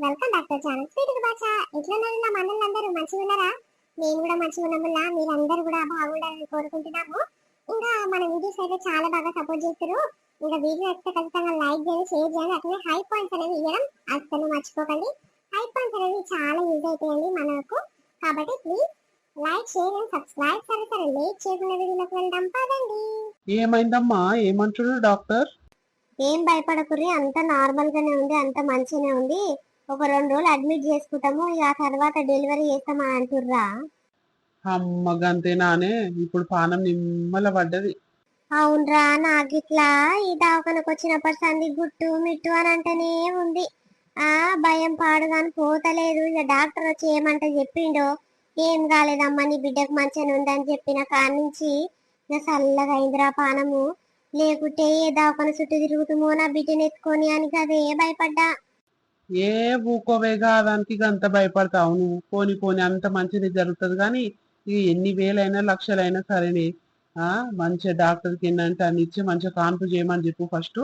Welcome back to channel sweet బాచా. ఎట్లున్నారు నా మనలందరూ మంచిగా ఉన్నారా? నేను కూడా మంచిగా ఉన్నాములా. మీరందరూ కూడా బాగుండాలని కోరుకుంటున్నాము. ఇంకా మన వీడియోస్ అయితే చాలా బాగా సపోర్ట్ చేస్తారు. ఇంకా వీడియో అయితే ఖచ్చితంగా లైక్ చేయండి, షేర్ చేయండి, అట్లనే హై పాయింట్స్ అనేవి ఇవ్వడం అస్సలు మర్చిపోకండి. హై పాయింట్స్ అనేవి చాలా యూజ్ అవుతాయండి మనకు. కాబట్టి please like share and subscribe. సరే సరే లేట్ చేయకుండా వీడియోలోకి వెళ్దాం పదండి. ఏమైందమ్మా? ఏమంటాడు డాక్టర్? ఏం భయపడకుర్రి, అంత నార్మల్ గానే ఉంది, అంత మంచిగానే ఉంది. ఒక 2 రోజులు అడ్మిట్ చేసుకుంటాము, ఇక ఆ తర్వాత డెలివరీ చేస్తామని అంటుర్రా. అమ్మ గంతేనానే, ఇప్పుడు పానం నిమ్మల పడ్డది. అవునరా, నాకిట్లా ఈ దవాఖానకు వచ్చినప్పటి సంది గుట్టు మిట్టు అని అంటేనే ఉంది. ఆ భయం పాడుగాని పోతలేదు. ఇక డాక్టర్ వచ్చి ఏమంటే చెప్పిండో, ఏం కాలేదమ్మా నీ బిడ్డకు మంచిగానే ఉందని చెప్పిన కాడి నుంచి ఇక చల్లగా అయిందిరా పానము. లేకుంటే ఏ దవాఖాన చుట్టూ తిరుగుతామో నా బిడ్డను ఎత్తుకొని అని కదే భయపడ్డా. ఏ ఊకోవే కాదానికి అంత భయపడతావు నువ్వు? పోని పోని అంత మంచిది జరుగుతుంది కానీ ఇక ఎన్ని వేలైనా లక్షలైనా సరేనే. మంచిగా డాక్టర్కి ఏంటంటే అన్ని ఇచ్చి మంచిగా కాన్పు చేయమని చెప్పు ఫస్ట్.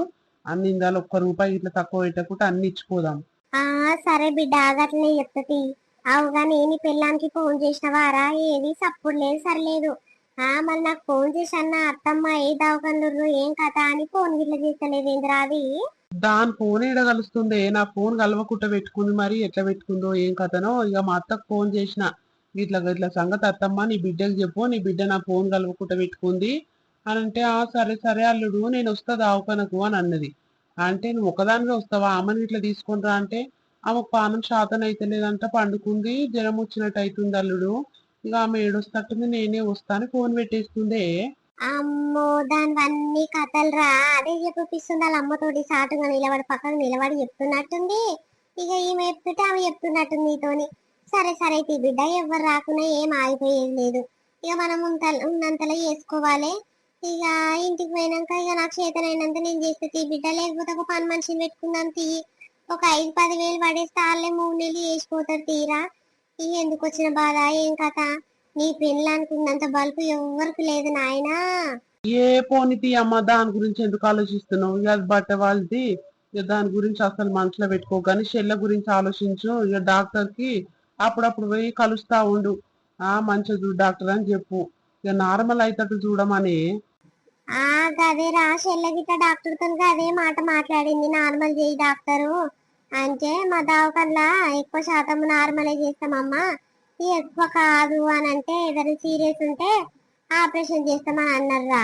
అన్ని ఇందాలు ₹1 ఇట్లా తక్కువ పెట్టకుండా అన్ని ఇచ్చిపోదాం. ఆ సరే బిడ్డ, ఆగట్లే చెప్తది. అవుగా నేను పెళ్ళానికి ఫోన్ చేసినవారా? ఏది సప్పుడు లేదు సరిలేదు. మళ్ళీ నాకు ఫోన్ చేసి అన్న అత్తమ్మ ఏ దవాఖానలు ఏం కథ అని ఫోన్ గిట్ల చేస్తలేదు ఏందిరా అది. దాని ఫోన్ ఏడ కలుస్తుంది? నా ఫోన్ కలవకుండా పెట్టుకుంది, మరి ఎట్లా పెట్టుకుందో ఏం కథనో. ఇక మా అత్తకు ఫోన్ చేసిన, ఇట్లా ఇట్లా సంగతి అత్తమ్మ నీ బిడ్డకి చెప్పు, నీ బిడ్డ నా ఫోన్ కలవకుండా పెట్టుకుంది అని అంటే, సరే సరే అల్లుడు నేను వస్తా దావకనకు అని అన్నది. అంటే నువ్వు ఒకదానిగా వస్తావా, ఆమెను ఇట్లా తీసుకొని రా అంటే, ఆమెకు పానం శాతం అయితే లేదంట, పండుకుంది, జ్వరం వచ్చినట్టు అవుతుంది అల్లుడు, ఇక ఆమె ఏడొస్తట్టుంది, నేనే వస్తా అని ఫోన్ పెట్టేస్తుందే. అమ్మో, దానివన్నీ కథలు రా. అదే చెప్పిస్తుంది వాళ్ళ అమ్మతోటి సాటుగా నిలబడి పక్కన నిలబడి చెప్తున్నట్టుంది. ఇక ఈమె చెప్తుంటే ఆమె చెప్తున్నట్టుంది నీతోని. సరే సరే తీ బిడ్డ, ఎవరు రాకున్నా ఏం ఆగిపోయేది లేదు. ఇక మనం ఉన్నంతలో చేసుకోవాలి. ఇక ఇంటికి పోయినాక ఇక నాకు చేతనైనంత నేను చేస్తే తీ బిడ్డ, లేకపోతే ఒక పని మనిషిని పెట్టుకుందాం తీ. ఒక 5-10 వేలు పడేస్తే వాళ్ళే 3 నెలలు చేసిపోతారు తీరా. ఇక ఎందుకు వచ్చిన బాధ ఏం కథ? నీ పెళ్ళి అనుకున్నంత బల్పు ఎవ్వరికి లేదు నాయనా. ఏ పోనీతి అమ్మ, దాని గురించి ఎందుకు ఆలోచిస్తున్నావు? ఇక అది బట్ట వాళ్ళది, ఇక దాని గురించి అసలు మనసులో పెట్టుకో. కానీ చెల్లె గురించి ఆలోచించు. ఇక డాక్టర్ కి అప్పుడప్పుడు పోయి కలుస్తా ఉండు. మంచిగా చూడు డాక్టర్ అని చెప్పు. ఇక నార్మల్ అయితట్టు చూడమని. గదే రా, చెల్లగిట్ట డాక్టర్ తో అదే మాట మాట్లాడింది, నార్మల్ చేయి డాక్టరు అంటే. మా దవాఖానలా ఎక్కువ శాతం నార్మలే చేస్తామమ్మా, ఎక్కువ కాదు అని అంటే ఏదైనా సీరియస్ ఉంటే ఆపరేషన్ చేస్తామని అన్నారా.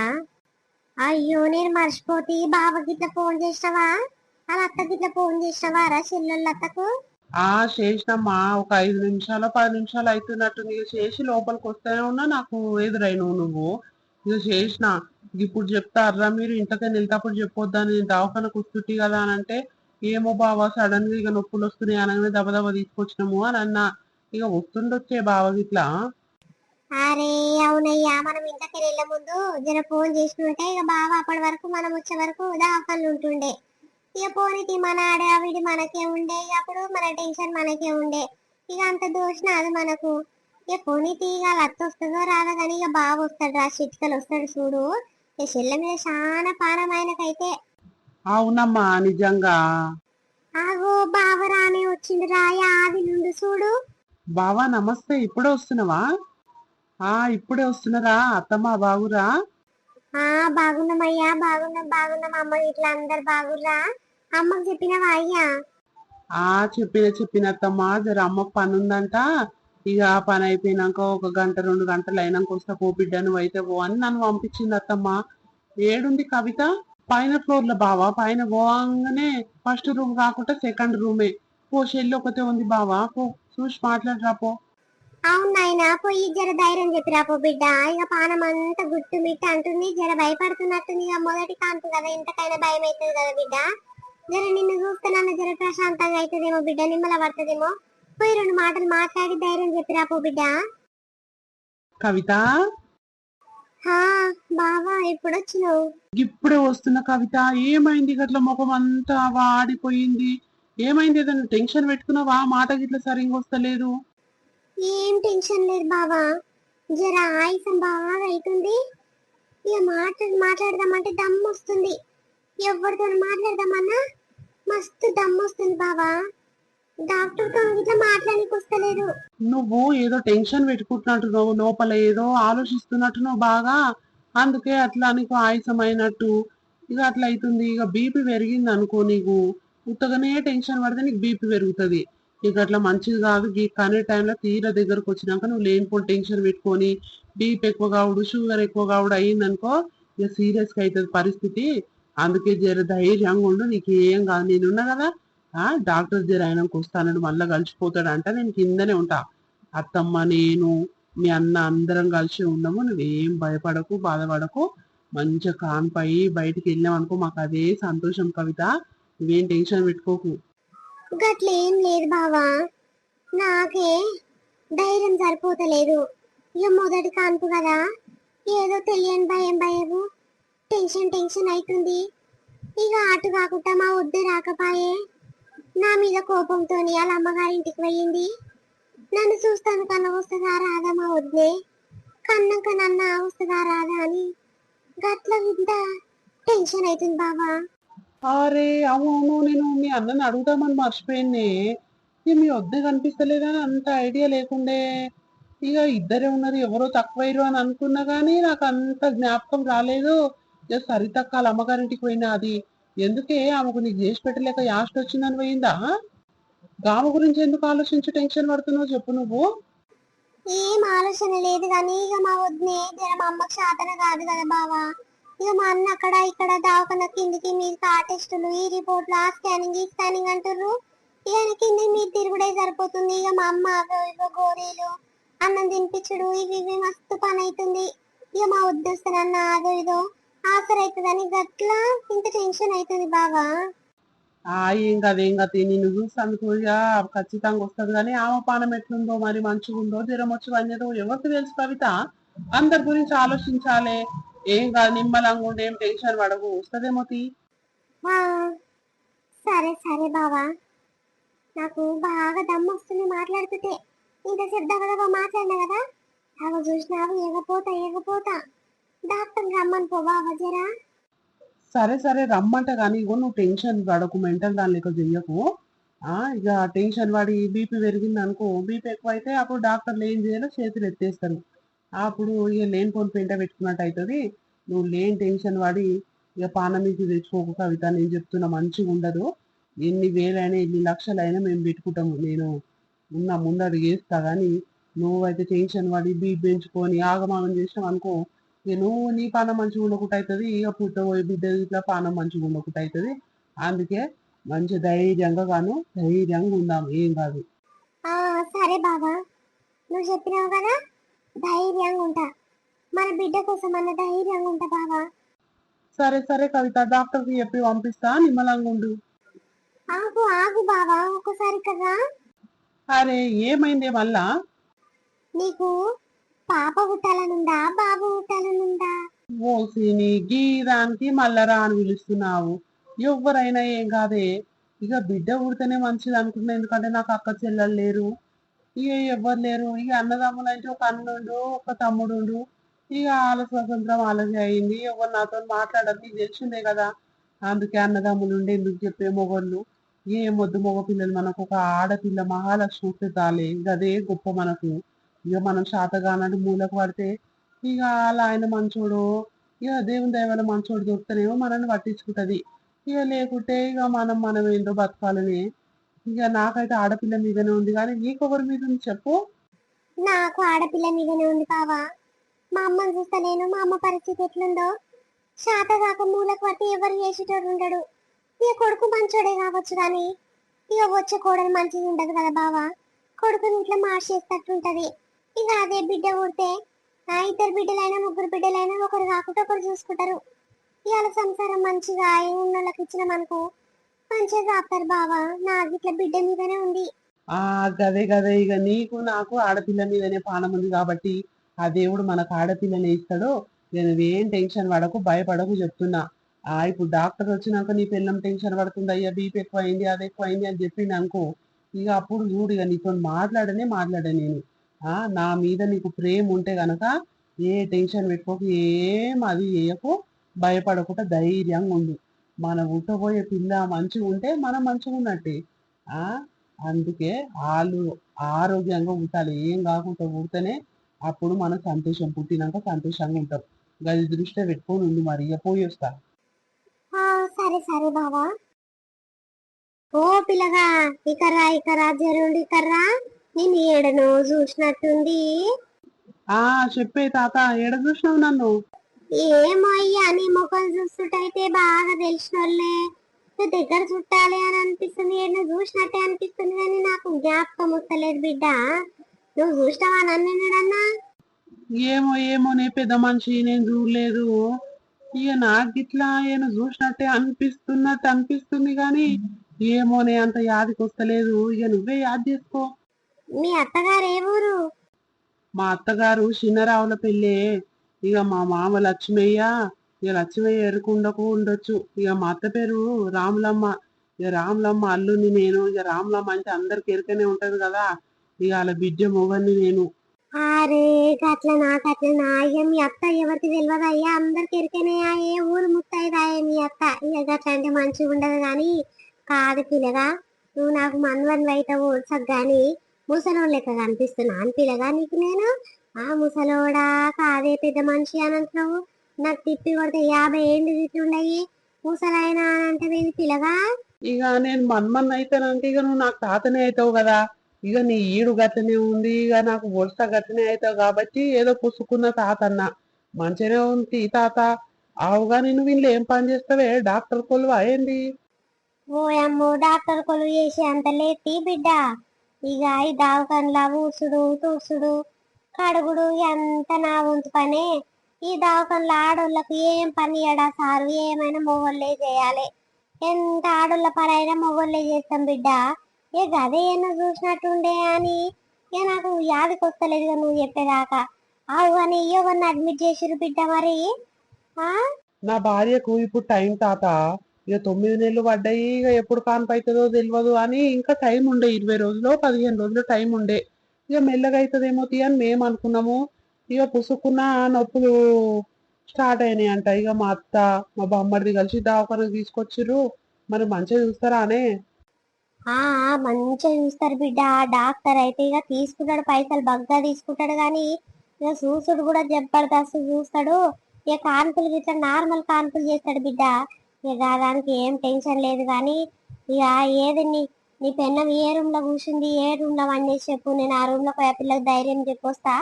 అయ్యో నేను మర్చిపోతే బావ గిట్ల ఫోన్ చేసినవా? వాళ్ళ అత్త గిట్ల ఫోన్ చేసినవా రా చెల్లెళ్ళ అత్తకు? చేసినమ్మా, ఒక 5 నిమిషాలు 10 నిమిషాలు అవుతున్నట్టుంది. ఇక చేసి లోపలికి వస్తూనే ఉన్నా, నాకు ఎదురైనవు నువ్వు. ఇక చేసిన, ఇప్పుడు చెప్తారా మీరు ఇంతకని వెళ్తేప్పుడు చెప్పొద్దని, దవాఖాన కూర్చుంటి కదా అని అంటే, ఏమో బావ సడన్ గా ఇక నొప్పులు వస్తున్నాయి అనగానే దబదబ తీసుకొచ్చినాము అని అన్నా. ఇక వస్తుండొచ్చే బావ గిట్లా. అరే అవునయ్యా, మనం ఇంట్లోకి వెళ్ళే ముందు జర ఫోన్ చేసినట్టే ఇక బావ అప్పటి వరకు మనం వచ్చే వరకు దవాఖానలు ఉంటుండే. ఇక పోనీకి మన ఆడావిడి మనకే ఉండే, ఇక అప్పుడు మన టెన్షన్ మనకే ఉండే. ఇక అంత దోషణ అది మనకు. ఇక పోనీతి ఇక లత్త వస్తుందో రాదో కానీ ఇక బాగా వస్తాడు రా, చిట్కలు వస్తాడు చూడు. ఇక చెల్ల మీద చాలా పానమైనకైతే. అవునమ్మా నిజంగా. ఆగో బావ రానే వచ్చింది రా, ఆది నుండి చూడు. బావా నమస్తే, ఇప్పుడే వస్తున్నావా? ఇప్పుడే వస్తున్నారా అత్తమ్మ, బాగురా? బాగున్నామయ్యా, బాగున్నాం బాగున్నాం. అమ్మ ఇట్లా అందరు బాగుర్రా? అమ్మకు చెప్పినవా అయ్యా? చెప్పిన అత్తమ్మ, జర అమ్మకు పని ఉందంట. ఇక ఆ పని అయిపోయినాక ఒక 1-2 గంటలు అయినాక వస్తా పో బిడ్డ, నువ్వు అయితే పో అని నన్ను పంపించింది అత్తమ్మ. ఏడుంది కవిత? పైన ఫ్లోర్ లో బావా. పైన పోగానే ఫస్ట్ రూమ్ కాకుండా సెకండ్ రూమే. పో, షెల్లి ఒకతే ఉంది బావా, పో చూసి మాట్లాడరా పో. అవునాయనా, పోయి జర ధైర్యం చెప్పిరా పో బిడ్డ. ఇక పానం అంతా గుట్టు మిట్టు అంటుంది, జర భయపడుతున్నట్టుంది. ఇక మొదటి కాంపు కదా, ఇంతకైనా భయం అవుతుంది కదా బిడ్డ. జర నిన్ను చూస్తున్నాను, జర ప్రశాంతంగా అవుతుందేమో బిడ్డ, నిమ్మల పడుతుందేమో. పోయి 2 మాటలు మాట్లాడి ధైర్యం చెప్పిరా పో బిడ్డ. కవిత, బావా ఎప్పుడు వచ్చినావు? ఇప్పుడే వస్తున్న కవిత. ఏమైంది గట్ల ముఖం అంతా వాడిపోయింది? ఏమైంది? ఏదైనా టెన్షన్ పెట్టుకున్నావా? మాట గిట్ల సరిగ్గా వస్తలేదు. ఏం టెన్షన్ లేదు బావా, జర ఆయాసం బాగా అవుతుంది. ఇక మాట్లాడదామంటే దమ్ము వస్తుంది. ఎవరితో మాట్లాడదామన్నా మస్తు దమ్ము వస్తుంది బావా. డాక్టర్ తో ఇట్లా మాట్లాడడానికి వస్తలేదు. నువ్వు ఏదో టెన్షన్ పెట్టుకుంటున్నట్టున్నావు, లోపల ఏదో ఆలోచిస్తున్నట్టున్నావు బాగా. అందుకే అట్లా నీకు ఆయాసమైనట్టు ఇక అట్లా అవుతుంది. ఇక బీపీ పెరిగింది అనుకో నీకు, ఉత్తగానే టెన్షన్ పడితే నీకు బీపీ పెరుగుతుంది. ఇక అట్లా మంచిది కాదు. కనే టైంలో తీర దగ్గరకు వచ్చినాక నువ్వు లేనిపోని టెన్షన్ పెట్టుకొని బీపీ ఎక్కువ కావుడు, షుగర్ ఎక్కువ కావుడు అయ్యిందనుకో, ఇక సీరియస్గా అవుతుంది పరిస్థితి. అందుకే జర ధైర్యంగా ఉండు, నీకు ఏం కాదు, నేనున్నా కదా. డాక్టర్ జర ఆయనకు వస్తానని మళ్ళీ కలిసిపోతాడంట, నేను కిందనే ఉంటా. అత్తమ్మ, నేను, మీ అన్న అందరం కలిసి ఉన్నాము. నువ్వేం భయపడకు, బాధపడకు. మంచిగా కాన్పై బయటికి వెళ్ళాం అనుకో, మాకు అదే సంతోషం కవిత. నువ్వేం టెన్షన్ పెట్టుకోకు. గట్లేం లేదు బావా, నాకే ధైర్యం సరిపోతలేదు. ఇక మొదటి కాన్పు కదా, ఏదో తెలియని భయం భయము, టెన్షన్ టెన్షన్ అవుతుంది. ఇక అటు కాకుండా మా వద్దు రాకపాయే, నా మీద కోపంతో వాళ్ళ అమ్మగారింటికి పోయింది. నన్ను చూస్తాను కన్నా వస్తుందా రాదా మా వద్దే, కన్నాక నన్న వస్తుందా రాదా అని గట్ల వింత టెన్షన్ అవుతుంది బాబా. అరే అవును, నేను మీ అన్నని అడుగుదామని మర్చిపోయింది. ఇక మీ వద్దే కనిపిస్తలేదని అంత ఐడియా లేకుండే. ఇక ఇద్దరే ఉన్నారు, ఎవరో తక్కువయ్యారు అని అనుకున్నా కానీ నాకు అంత జ్ఞాపకం రాలేదు. ఇక సరితక్క వాళ్ళ అమ్మగారింటికి పోయినా, అది ఎందుకే ఆమెకు నీకు చేసి పెట్టలేక యాస్ట్ వచ్చిందని పోయిందా? గామ గురించి ఎందుకు ఆలోచించి టెన్షన్ పడుతున్నావు చెప్పు నువ్వు. ఏం ఆలోచన లేదు కానీ ఇక మా వద్దే జర మా అమ్మకు శాతన కాదు కదా బావా. ఇక మా అన్న అక్కడ ఇక్కడ దావకన్న కిందికి మీరు ఆ టెస్టులు ఈ రిపోర్ట్లు ఆ స్కానింగ్ ఈ స్కానింగ్ అంటుర్రు. ఇక కింద మీరు తిరుగుడే సరిపోతుంది. ఇక మా అమ్మ అవో ఇవో గోరీలు అన్నం తినిపించుడు ఇవి ఇవి మస్తు పని అవుతుంది. ఇక మా వద్దొస్తానన్న అదో ఇదో ఆసర అవుతుందని గట్లా ఇంత టెన్షన్ అవుతుంది బావా. ఏం కాదు ఏం కాదు, నిన్ను చూస్తాను ఇక ఖచ్చితంగా వస్తుంది. కానీ ఆమె పానం ఎట్లుందో, మరి మంచిగా ఉందో, జ్వరం వచ్చి పనిచేదో ఎవరికి తెలుసు కవిత. అందరి గురించి ఆలోచించాలి. ఏం కాదు, నిమ్మలంగా ఉండి ఏం టెన్షన్ పడకు, వస్తుందేమో తీ. ఆ, సరే సరే బావా, నాకు బాగా దమ్ము వస్తుంది మాట్లాడుతుంటే. ఇంతసేపు దగ్గరగా మాట్లాడినా కదా, అవి చూసినావు ఎగపోతా ఎగపోతా. డాక్టర్ రమ్మని పో బావా జరా. సరే సరే రమ్మంట, కానీ ఇగో నువ్వు టెన్షన్ పడకు, మెంటల్ దాని లెక్క చెయ్యకు. ఇక టెన్షన్ పడి బీపీ పెరిగింది అనుకో, బీపీ ఎక్కువ అయితే అప్పుడు డాక్టర్లు ఏం చేయాలో చేతులు ఎత్తేస్తారు. అప్పుడు ఇక లేనిపోని పెంట పెట్టుకున్నట్టు అవుతుంది. నువ్వు లేని టెన్షన్ పడి ఇక పానం నుంచి తెచ్చుకోకు కవిత, నేను చెప్తున్నా మంచిగా ఉండదు. ఎన్ని వేలైనా ఎన్ని లక్షలైనా మేము పెట్టుకుంటాము, నేను ఉన్న ముందడు చేస్తా. కానీ నువ్వైతే టెన్షన్ పడి బీపీ పెంచుకొని ఆగమాగం చేసినావు అనుకో, ఇక నువ్వు నీ పానం మంచిగా ఉండకుండా అవుతుంది, ఇక పుట్టబోయే బిడ్డ ఇట్లా పానం మంచిగా ఉండకుండా అవుతుంది. అందుకే మంచి ధైర్యంగా ధైర్యంగా ఉందాం, ఏం కాదు. ఆ సరే బావా, నువ్వు చెప్పినావు కదా, ధైర్యంగా ఉంటా. మన బిడ్డ కోసం అన్న ధైర్యంగా ఉంటా బావా. సరే సరే కవిత, డాక్టర్కి చెప్పి పంపిస్తా, నిమ్మలంగా ఉండు. ఆగు ఆగు బావా, ఒకసారి కదా. అరే ఏమైంది మళ్ళా? నీకు పాప పుట్టాలనుందా బాబు పుట్టాలనుందా? ఓసిని గీ దానికి మల్లరా అని పిలుస్తున్నావు. ఎవరైనా ఏం కాదే. ఇక బిడ్డ పుడితేనే మంచిది అనుకున్నా, ఎందుకంటే నాకు అక్క చెల్లెలు లేరు, ఇక ఎవ్వరు లేరు. ఇక అన్నదమ్ములు అంటే ఒక అన్నుండు ఒక తమ్ముడు. ఇక వాళ్ళ స్వతంత్రం వాళ్ళకి అయింది, ఎవరు నాతో మాట్లాడదు, నీకు తెలిసిందే కదా. అందుకే అన్నదమ్ములు ఉండి ఎందుకు చెప్పే, మొగోళ్ళు ఏ మొద్దు మగ పిల్లలు, మనకు ఒక ఆడపిల్ల మహాలక్ష్మి వస్తే చాలే, ఇక అదే గొప్ప మనకు. ఇక మనం శాతగానంటే మూలకు పడితే ఇక అలా ఆయన మంచోడు, ఇక దేవుని దయవల్ల మంచోడు దొరుకుతానేమో మనల్ని పట్టించుకుంటది. ఇక లేకుంటే ఇక మనం ఏంటో బతకాలని. ఇక నాకైతే ఆడపిల్ల మీదనే ఉంది, కానీ నీకొకరి మీద ఉంది చెప్పు. నాకు ఆడపిల్ల మీదనే ఉంది బావా. మా అమ్మని చూస్తా నేను, మా అమ్మ పరిస్థితి ఎట్లుందో. శాత కాక మూలకు పట్టి ఎవరు చేసేటోడు ఉండడు. ఇక కొడుకు మంచోడే కావచ్చు కానీ ఇక వచ్చే కోడలు మంచిగా ఉండదు కదా బావా. కొడుకుని ఇట్లా మార్చేస్తట్టుంటది. ఇక అదే బిడ్డ పుడితే ఆ ఇద్దరు బిడ్డలైనా ముగ్గురు బిడ్డలైనా ఒకరు కాకుండా ఒకరు చూసుకుంటారు. ఇవాళ సంసారం మంచిగా ఉన్న వాళ్ళకి ఇచ్చినామనుకో మంచిగా ఆపుతారు బావా. నాకు ఇట్లా బిడ్డ మీదనే ఉంది. గదే గదే, ఇక నీకు నాకు ఆడపిల్ల మీదనే పానం ఉంది కాబట్టి ఆ దేవుడు మనకు ఆడపిల్లని ఇస్తాడు. నేను ఏం టెన్షన్ పడకు, భయపడకు చెప్తున్నా. ఇప్పుడు డాక్టర్ వచ్చినాక నీ పిల్లం టెన్షన్ పడుతుంది, అయ్యా బీపీ ఎక్కువ అయింది అది ఎక్కువ అయింది అని చెప్పింది అనుకో, ఇక అప్పుడు చూడు, ఇక నీతో మాట్లాడనే నేను. నా మీద నీకు ప్రేమ ఉంటే గనక ఏ టెన్షన్ పెట్టుకోకు, ఏం అది చేయకు, భయపడకుండా ధైర్యంగా ఉండు. మన పుట్టబోయే పిల్ల మంచిగా ఉంటే మనం మంచిగా ఉన్నట్టే. ఆ అందుకే వాళ్ళు ఆరోగ్యంగా ఉండాలి. ఏం కాకుండా ఉంటేనే అప్పుడు మనం సంతోషం, పుట్టినాక సంతోషంగా ఉంటాం. గది దృష్టిలో పెట్టుకొని ఉండు మరి. ఇక పోయి వస్తా. ఆ, సరే సరే బావా. ఓ పిల్లగా, ఇకరా జరుండి ఇకర్రా. నేను ఏడనో చూసినట్టుంది. ఆ చెప్పే తాత, ఏడ చూసినావు నన్ను? ఏమో అయ్యా, నీ ముఖం చూస్తుంటైతే బాగా తెలిసినోళ్ళే. నువ్వు దగ్గర చుట్టాలి అని అనిపిస్తుంది, ఏదో చూసినట్టే అనిపిస్తుంది కానీ నాకు జ్ఞాపకం వస్తలేదు బిడ్డ. నువ్వు చూసినావా నన్ను ఎన్నడన్నా? ఏమో ఏమో నే పెద్ద మనిషి, నేను చూడలేదు. ఇక నాకు ఇట్లా ఏమో చూసినట్టే అనిపిస్తున్నట్టు అనిపిస్తుంది కానీ ఏమో నే అంత యాదికి వస్తలేదు. ఇక నువ్వే యాద్ చేసుకో. మీ అత్తగారు ఏ ఊరు? మా అత్తగారు చిన్నరావుల పెళ్ళే. ఇక మా మామ లక్ష్మయ్య. ఇక లక్ష్మయ్య ఎరుకుండకు ఉండొచ్చు. ఇక మా అత్త పేరు రాములమ్మ. ఇక రాములమ్మ అల్లుని నేను. ఇక రాములమ్మ అంటే అందరికి ఎరుకనే ఉంటది కదా. ఇక అలా బిడ్డ మొగన్ని నేను. అరే గట్లనా అయ్యా, మీ అత్త ఎవరికి తెలియదు అయ్యా, అందరికి ఎరికనే. ఏ ఊరు ముత్తైదాయే మీ అత్త. ఇక గట్ల అంటే మంచిగా ఉండదు గాని. కాదు పిల్లగా, నువ్వు నాకు మన్వన్ అయితావు గాని ముసలోడు లెక్క కనిపిస్తున్నా అని పిల్లగా నీకు నేను. ఆ ముసలోడా కాదే పెద్ద మనిషి అని అంటున్నావు. నాకు తిప్పి కొడితే 50 ఏండ్లు తిట్లుండయి. ముసలాయన అని అంటే వెళ్ళి పిల్లగా. ఇక నేను మన్మన్ అయితానంటే ఇక నువ్వు నాకు తాతనే అవుతావు కదా. ఇక నీ ఈడు గట్లనే ఉంది. ఇక నాకు వరుస గట్లనే అవుతావు కాబట్టి ఏదో పుసుకున్న తాత అన్న. మంచిగానే ఉంది తాత. ఆవుగా నేను వీళ్ళు ఏం పని చేస్తావే? డాక్టర్ కొలువా ఏంది? ఓయమ్మో, డాక్టర్ కొలు చేసి అంత లేతి బిడ్డ. ఇక ఈ దవాఖానలా ఊసుడు తూసుడు కడుగుడు ఎంత నా వంతు పనే. ఈ దవాఖానలో ఆడోళ్ళకు ఏం పని ఎడా సారు, ఏమైనా మొగోళ్ళే చేయాలి. ఎంత ఆడోళ్ళ పని అయినా మొగోళ్ళే చేస్తాం బిడ్డ. ఏ గదే ఏమో చూసినట్టుండే అని ఇక నాకు యాదికొస్తలేదు ఇక నువ్వు చెప్పేదాకా. ఆవు అని ఎవరిని అడ్మిట్ చేసిరు బిడ్డ మరి? ఆ నా భార్యకు ఇప్పుడు టైం తాత. ఇక 9 నెలలు పడ్డాయి. ఇక ఎప్పుడు కాన్పు అవుతుందో తెలియదు అని ఇంకా టైం ఉండే. 20 రోజులు 15 రోజులు టైం ఉండే. ఇక మెల్లగా అవుతుందేమో తీ అని మేము అనుకున్నాము. ఇక పుసుకున్న నొప్పులు స్టార్ట్ అయినాయి అంట. ఇక మా అత్త మా బామ్మడిది కలిసి దవాఖానకు తీసుకొచ్చిర్రు. మరి మంచిగా చూస్తారా అనే? మంచిగా చూస్తారు బిడ్డ. డాక్టర్ అయితే ఇక తీసుకుంటాడు, పైసలు బగ్గా తీసుకుంటాడు గాని ఇక చూసుడు కూడా జబర్దస్త్ చూస్తాడు. ఇక కాన్పులు గిట్లా నార్మల్ కాన్పులు చేస్తాడు బిడ్డ. ఇక దానికి ఏం టెన్షన్ లేదు కానీ ఇక ఏది నీ పెన్నం ఏ రూమ్ లో కూర్చుంది, ఏ రూమ్ లో వండేసి చెప్పు, నేను ఆ రూమ్ లో పోయి ఆ పిల్లకి ధైర్యం చెప్పొస్తా.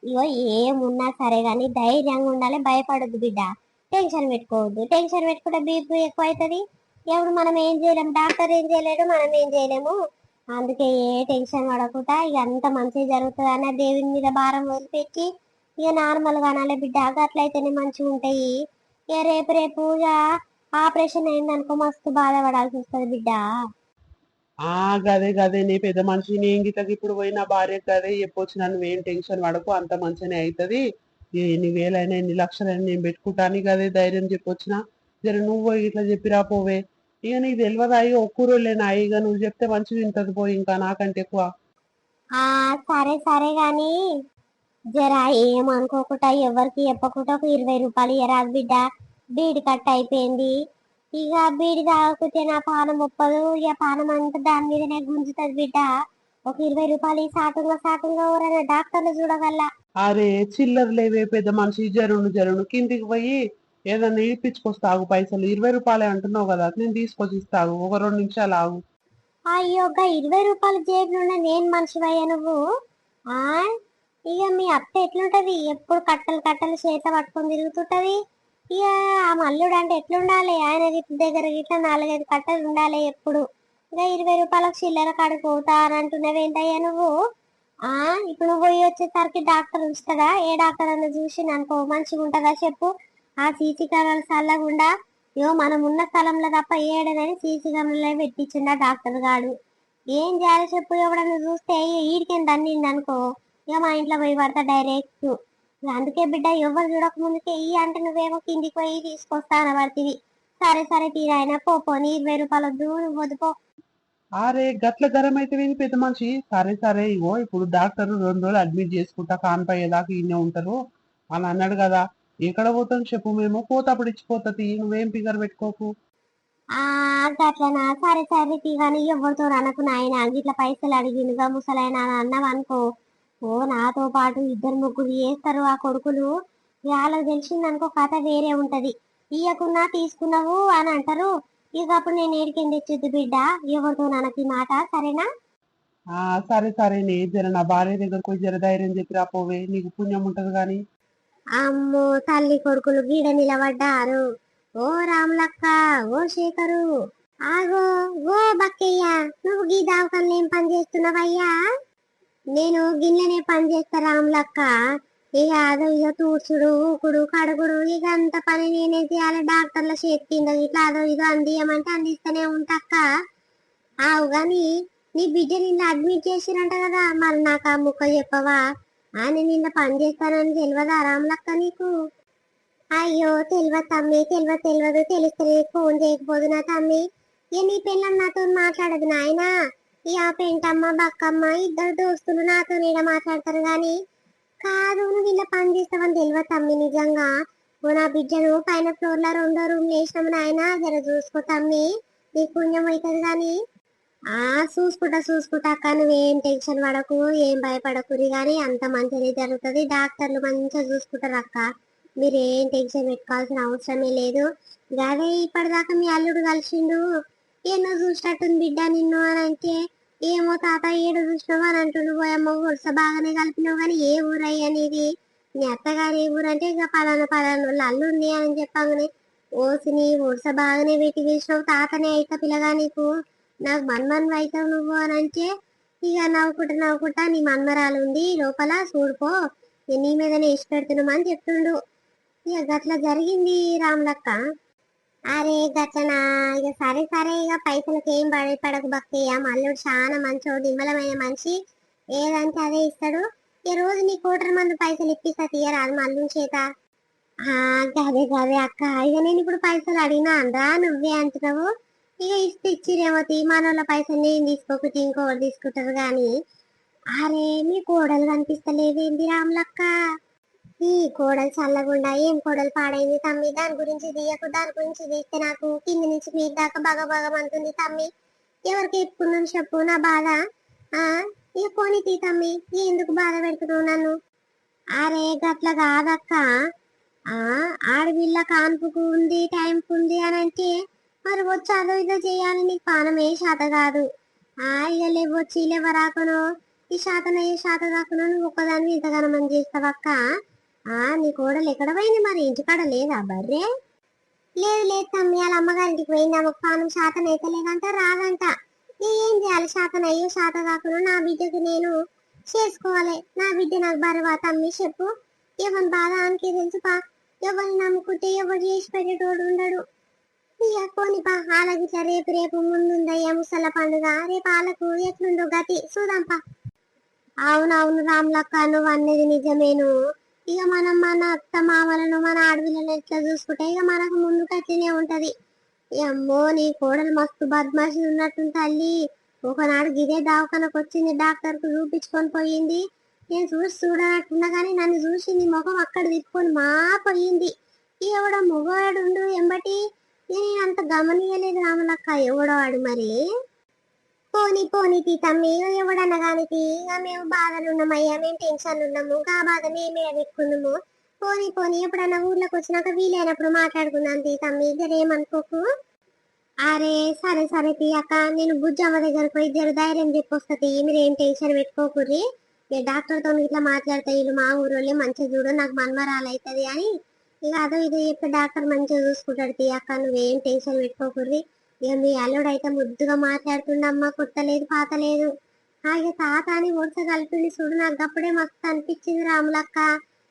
ఇగో ఏమున్నా సరే గాని ధైర్యంగా ఉండాలి, భయపడొద్దు బిడ్డ. టెన్షన్ పెట్టుకోవద్దు, టెన్షన్ పెట్టుకుంటే బీపీ ఎక్కువ అవుతుంది. ఎవడు మనం ఏం చేయలేము, డాక్టర్ ఏం చేయలేడు, మనం ఏం చేయలేము. అందుకే ఏ టెన్షన్ పడకుండా ఇక అంత మంచిగా జరుగుతుంది అని దేవుని మీద భారం వదిలిపెట్టి ఇక నార్మల్ గా అనాలి బిడ్డ. అట్లయితేనే మంచిగా ఉంటాయి. ఇక రేపు రేపు ఇక ఆపరేషన్ అయిందనుకో మస్తు బాధపడాల్సి వస్తుంది బిడ్డ. గదే గదే నీ పెద్ద మనిషి. నేను గిట్లకి ఇప్పుడు పోయి నా భార్య గదే చెప్పొచ్చు. నన్ను ఏం టెన్షన్ పడకు, అంత మంచిగానే అవుతుంది. ఎన్ని వేలైనా ఎన్ని లక్షలైనా నేను పెట్టుకుంటాను. గదే ధైర్యం చెప్పొచ్చిన. జర నువ్వు పోయి ఇట్లా చెప్పిరా పోవే. ఇక నీకు తెలియదా? ఇక ఒక్కూరులేనా? ఇక నువ్వు చెప్తే మంచిగా వింటది పోయి, ఇంకా నాకంటే ఎక్కువ. సరే సరే గాని జరా ఏమనుకోకుండా ఎవరికి చెప్పకుండా ఒక 20 రూపాయలు ఇయ్యరాదు బిడ్డ. బీడి కట్ అయిపోయింది. ఇక బీడి తాగకపోతే నా పానం ఒప్పదు. ఇక పానం అంతా దాని మీదనే గుంజుతుంది బిడ్డ. ఒక 20 రూపాయలు సాటుగా సాటుగా ఎవరైనా డాక్టర్లు చూడగల. అరే చిల్లర లేవే పెద్ద మనిషి. జరుండు జరుండు కిందికి పోయి ఏదన్నా ఇప్పించుకొస్తాగు. పైసలు 20 రూపాయలే అంటున్నావు కదా, నేను తీసుకొచ్చి ఇస్తాగు. ఒక 2 నిమిషాలు ఆగు. అయ్యో, ఒక 20 రూపాయల జేబులున్న నేను మనిషివయ్యా నువ్వు? ఆ ఇక మీ అత్త ఎట్లుంటది? ఎప్పుడు కట్టలు కట్టలు చేత పట్టుకొని తిరుగుతుంటది. ఇక ఆ మల్లుడు అంటే ఎట్లుండాలి? ఆయన దగ్గర గిట్ల 4-5 కట్టలు ఉండాలి ఎప్పుడు. ఇక 20 రూపాయలకు చిల్లర కాడికి పోతా అని అంటున్నావేంటయ్యా నువ్వు? ఆ ఇప్పుడు నువ్వు పోయి వచ్చేసరికి డాక్టర్ ఉంచుతాడా? ఏ డాక్టర్ అన్న చూసి అనుకో మంచిగా ఉంటుందా చెప్పు? ఆ సీసీ కెమెరాలు చల్లకుండా ఇగో మనం ఉన్న స్థలంలో తప్ప ఏడనని సీసీ కెమెరాలో పెట్టించిండా డాక్టర్ గాడు. ఏం చేయాలి చెప్పు? ఎవడన్నా చూస్తే ఈడికేం దన్నింది అనుకో, ఇక మా ఇంట్లో పోయి పడతా డైరెక్ట్. అందుకే బిడ్డ, ఎవరు చూడక ముందుకే ఇయ్యి అంటే నువ్వేమో కిందికి పోయి తీసుకొస్తా అనబడుతుంది. సరే సరే తీరాయన పోని 20 రూపాయలు వద్దు, నువ్వు వద్దుపో. అరే గట్ల గరం అయితే విని పెద్ద మనిషి. సరే సరే ఇగో ఇప్పుడు డాక్టర్ 2 రోజులు అడ్మిట్ చేసుకుంటా, కాన్పయ్యేదాకా ఈయనే ఉంటారు అని అన్నాడు కదా. ఎక్కడ పోతాం చెప్పు? మేము పోతే అప్పుడు ఇచ్చిపోతుంది. నువ్వేం ఫిగర్ పెట్టుకోకు. ఆ గట్లనా సరే సరే కానీ ఎవరితో అనకు నాయన గిట్ల పైసలు అడిగిండుగా ముసలాయన అని అన్నావనుకో ఓ నాతో పాటు ఇద్దరు ముగ్గురు చేస్తారు ఆ కొడుకులు వాళ్ళకి తెలిసిందనుకో కథ వేరే ఉంటది ఇయ్యకున్నా తీసుకున్నావు అని అంటారు ఇక అప్పుడు నేను ఏడికెళ్ళి తెచ్చుద్ది బిడ్డ ఎవరితో అనకి మాట సరేనా ఆ సరే సరేనే జర నా భార్య దగ్గరకు పోయి జర ధైర్యం చెప్పి రాపోవే నీకు పుణ్యం ఉంటది గాని. అమ్మో తల్లి కొడుకులు గీడ నిలబడ్డారు ఓ రాములక్క ఓ శేఖరు ఆగో ఓ బక్కయ్య నువ్వు గీ దావకంలో ఏం పని చేస్తున్నావయ్యా నేను గిన్నెనే పని చేస్తా రాములక్క ఇక అదో ఇక తూర్చుడు ఊకుడు కడుగుడు ఇక అంత పని నేనే చేయాలి డాక్టర్ల చేతి కింద ఇట్లా అదో ఇదో అందియమంటే అందిస్తూనే ఉంటాక్క ఆవు గాని నీ బిడ్డ నిన్న అడ్మిట్ చేసిరంట కదా మరి నాకు ఆ ముక్క చెప్పవా అని నిన్న పని చేస్తానని తెలియదా రాములక్క నీకు అయ్యో తెలియదు తమ్మి తెలియదు తెలిస్తే ఫోన్ చేయకపోదు నా తమ్మి ఇక నీ పిల్లలు నాతో మాట్లాడదు నాయనా ఇక పెంటమ్మ బక్కమ్మ ఇద్దరు దోస్తులు నాతో నీడ మాట్లాడతారు గాని కాదు నువ్వు ఇలా పని చేస్తావని తెలియదు తమ్మి నిజంగా ఓ నా బిడ్డను పైన ఫ్లోర్ లో రెండో రూమ్ వేసినాము నాయన జర చూసుకో తమ్మి నీకు పుణ్యం అవుతుంది గాని ఆ చూసుకుంటా అక్క నువ్వేం టెన్షన్ పడకు ఏం భయపడకురి గాని అంత మంచిగా జరుగుతుంది డాక్టర్లు మంచిగా చూసుకుంటారు అక్క మీరు ఏం టెన్షన్ పెట్టుకోవాల్సిన అవసరమే లేదు అదే ఇప్పటిదాకా మీ అల్లుడు కలిసిండు ఎన్నో చూసినట్టుంది బిడ్డ నిన్ను అని అంటే ఏమో తాత ఏడు చూసినావు అని అంటుండు పోయమ్మ వరుస బాగానే కలిపినావు కానీ ఏ ఊరయ్య అనేది మీ అత్తగారు ఏ ఊరు అంటే ఇక పలానా వాళ్ళు అల్లుంది అని చెప్పగానే ఓసిని వరుస బాగానే పెట్టి వేసినావు తాతనే అయితే పిల్లగా నీకు నాకు మన్మన్వి అవుతావు నువ్వు అని అంటే ఇక నవ్వుకుంటా నీ మన్మరాలు ఉంది లోపల చూడుకో నీ మీదనే ఇష్ట పెడుతున్నామా అని చెప్తుండు ఇక గట్ల జరిగింది రాములక్క అరే గట్లనా ఇక సరే సరే ఇక పైసలకి ఏం పడకు భక్తియ్య మల్లుడు చాలా మంచోడు నిమ్మలమైన మనిషి ఏదంటే అదే ఇస్తాడు ఈ రోజు నీ కోటర మంది పైసలు ఇప్పిస్తా తీయరాదు మల్లు చేత ఆ గదే అక్క ఇక నేను ఇప్పుడు పైసలు అడిగినా అనరా నువ్వే అంటున్నావు ఇక ఇస్తే ఇచ్చిరేమో తీ మనోళ్ళ పైసలు నేను తీసుకోకపోతే ఇంకోటి తీసుకుంటారు గాని అరే మీ కోడలు కనిపిస్తలేదేంది రాములక్క ఈ కోడలు చల్లగుండా ఏం కోడలు పాడైంది తమ్మి దాని గురించి తీయకు దాని గురించి తీస్తే నాకు కింది నుంచి మీ దాకా బాగా తమ్మి ఎవరికి చెప్పుకున్నాను చెప్పు నా బాధ ఆ ఇక పోనీ తీ తమ్మి ఎందుకు బాధ పెడుతున్నావు నన్ను అరే గట్ల కాదక్క ఆ ఆడపిల్ల కాన్పుకు ఉంది టైంకు ఉంది అని అంటే మరి వచ్చి అదో ఇదో చేయాలి నీకు పానమే శాత కాదు ఇక లేవచ్చి లేవరాకను ఈ శాతనయ్యే శాత కాకుండా నువ్వు ఒక్కదాన్ని ఇంతగానమని చేస్తావక్క నీ కోడలు ఎక్కడ పోయింది మరి ఇంటికాడ లేదా బర్రే లేదు తమ్మి వాళ్ళ అమ్మగారింటికి పోయింది ఆమెకు పానం శాతం అయితే లేదంట రాదంట ఏం చేయాలి శాతం అయ్యో శాత కాకుండా నా బిడ్డకు నేను చేసుకోవాలి నా బిడ్డ నాకు బరువా తమ్మి చెప్పు ఎవరి బాధ ఆనికి తెలుసుపా ఎవరిని నమ్ముకుంటే ఎవరు చేసి పెట్టేటోడు ఉండడు ఇక పోనిపా ఆలగిట్లా రేపు ముందుందయ్యా ముసల పండుగ రేపు ఆలకు ఎట్లుందో గతి చూద్దాంపా అవునవును రాములక్క నువ్వు అన్నది నిజమేను ఇక మనం మన అత్త మామలను మన ఆడపిల్లలు ఎట్లా చూసుకుంటే ఇక మనకు ముందు కట్టినే ఉంటది అమ్మో నీ కోడలు మస్తు బద్మాషి ఉన్నట్టుంది తల్లి ఒకనాడు గిదే దవాఖానకు వచ్చింది డాక్టర్ కు చూపించుకొని పోయింది నేను చూడనట్టున్నా కానీ నన్ను చూసి నీ ముఖం అక్కడ తిప్పుకొని మా పోయింది ఎవడో మగవాడు ఎంబటి నేను అంత గమనియలేదు రాములక్క ఎవడో వాడు మరి పోనీ తీ తమ్మి ఎవడన్నా కానీ ఇక మేము బాధలు ఉన్నామయ్యా మేము టెన్షన్ ఉన్నాము గా బాధ మేమే పెట్టుకున్నాము పోనీ ఎప్పుడన్నా ఊర్లోకి వచ్చినాక వీలైనప్పుడు మాట్లాడుకుందాం తీ తమ్మి ఇద్దరేమనుకోకు అరే సరే తీ అక్క నేను బుజ్జమ్మ దగ్గరకు పోయి జర ధైర్యం చెప్పొస్తుంది మీరేం టెన్షన్ పెట్టుకోకుర్రి డాక్టర్ తో ఇట్లా మాట్లాడతా వీళ్ళు మా ఊరోళ్ళే మంచిగా చూడు నాకు మన్మరాలు అవుతుంది అని ఇక అదో ఇదో చెప్పి డాక్టర్ మంచిగా చూసుకుంటాడు తీ అక్క నువ్వేం టెన్షన్ పెట్టుకోకుర్రి ఇక మీ అల్లుడు అయితే ముద్దుగా మాట్లాడుతుండమ్మా కొట్టలేదు పాత లేదు ఇక తాత అని వరుస కలిపింది చూడు నాకు అప్పుడే మస్తు అనిపించింది రాములక్క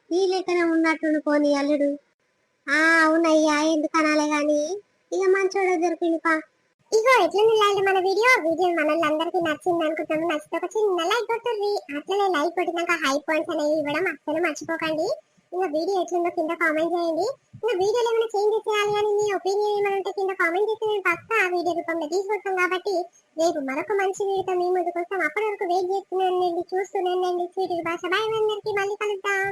ఈ లెక్కనే ఉన్నట్టుండు పోనీ అల్లుడు అవునయ్యా ఎందుకు అనాలే గాని ఇక మంచోడ దొరికింది పా ఇగో ఎట్లుంది లైక్ మన వీడియో మనల్ని నచ్చింది అనుకుంటాము నచ్చితే ఒక చిన్న లైక్ కొట్టండి అట్లనే లైక్ కొట్టినాక హై పాయింట్స్ అనేవి ఇవ్వడం అస్సలు మర్చిపోకండి ఇంకా వీడియో ఎట్లుందో కింద కామెంట్ చేయండి ఇంకా వీడియోలో ఏమైనా చేంజ్ చేయాలి అని మీ ఒపీనియన్ ఏమైనా ఉంటే కింద కామెంట్ చేసి నేను పక్కా ఆ వీడియో రూపంలో తీసుకొస్తాం కాబట్టి రేపు మరొక మంచి వీడియోతో మీ ముందుకు వస్తాం అప్పటి వరకు వెయిట్ చేస్తున్నానండి చూస్తున్నానండి స్వీట్ భాష బాయ్ అందరికీ మళ్ళీ కలుద్దాం